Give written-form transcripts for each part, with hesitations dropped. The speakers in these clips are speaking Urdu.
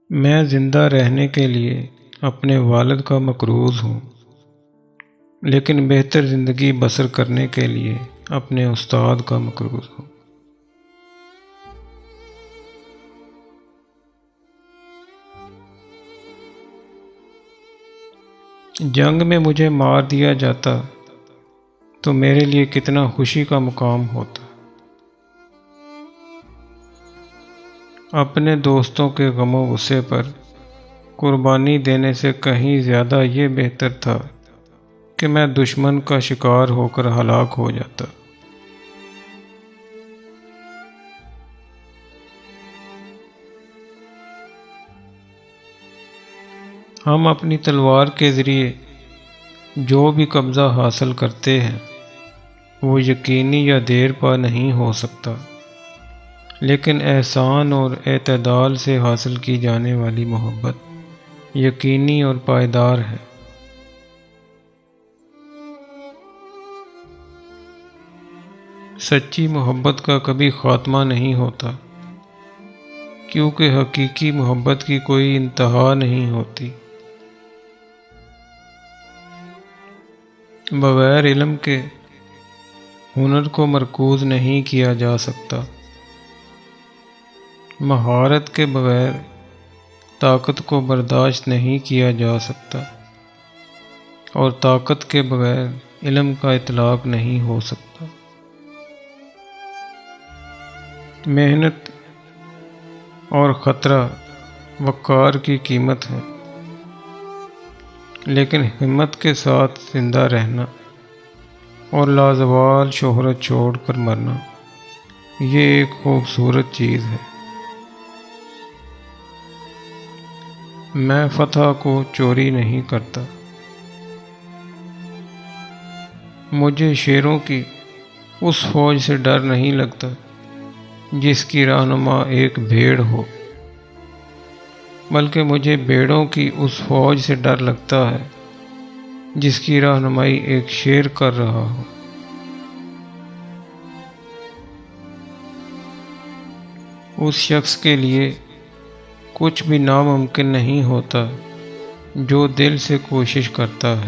میں زندہ رہنے کے لیے اپنے والد کا مقروض ہوں، لیکن بہتر زندگی بسر کرنے کے لیے اپنے استاد کا مقروض ہوں۔ جنگ میں مجھے مار دیا جاتا تو میرے لیے کتنا خوشی کا مقام ہوتا۔ اپنے دوستوں کے غم و غصے پر قربانی دینے سے کہیں زیادہ یہ بہتر تھا کہ میں دشمن کا شکار ہو کر ہلاک ہو جاتا۔ ہم اپنی تلوار کے ذریعے جو بھی قبضہ حاصل کرتے ہیں وہ یقینی یا دیر پا نہیں ہو سکتا، لیکن احسان اور اعتدال سے حاصل کی جانے والی محبت یقینی اور پائیدار ہے۔ سچی محبت کا کبھی خاتمہ نہیں ہوتا، کیونکہ حقیقی محبت کی کوئی انتہا نہیں ہوتی۔ بغیر علم کے ہنر کو مرکوز نہیں کیا جا سکتا، مہارت کے بغیر طاقت کو برداشت نہیں کیا جا سکتا، اور طاقت کے بغیر علم کا اطلاق نہیں ہو سکتا۔ محنت اور خطرہ وقار کی قیمت ہے، لیکن ہمت کے ساتھ زندہ رہنا اور لازوال شہرت چھوڑ کر مرنا یہ ایک خوبصورت چیز ہے۔ میں فتح کو چوری نہیں کرتا۔ مجھے شیروں کی اس فوج سے ڈر نہیں لگتا جس کی رہنما ایک بھیڑ ہو، بلکہ مجھے بھیڑوں کی اس فوج سے ڈر لگتا ہے جس کی رہنمائی ایک شیر کر رہا ہو۔ اس شخص کے لیے کچھ بھی ناممکن نہیں ہوتا جو دل سے کوشش کرتا ہے۔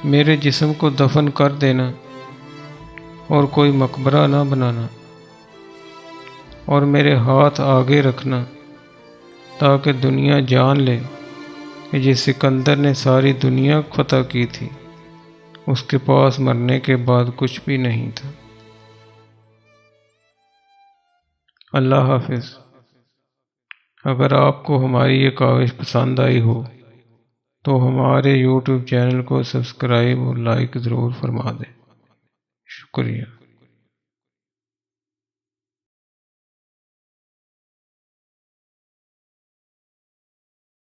میرے جسم کو دفن کر دینا اور کوئی مقبرہ نہ بنانا، اور میرے ہاتھ آگے رکھنا تاکہ دنیا جان لے کہ جس سکندر نے ساری دنیا فتح کی تھی اس کے پاس مرنے کے بعد کچھ بھی نہیں تھا۔ اللہ حافظ۔ اگر آپ کو ہماری یہ کاوش پسند آئی ہو تو ہمارے YouTube چینل کو سبسکرائب اور لائک ضرور فرما دیں۔ شکریہ۔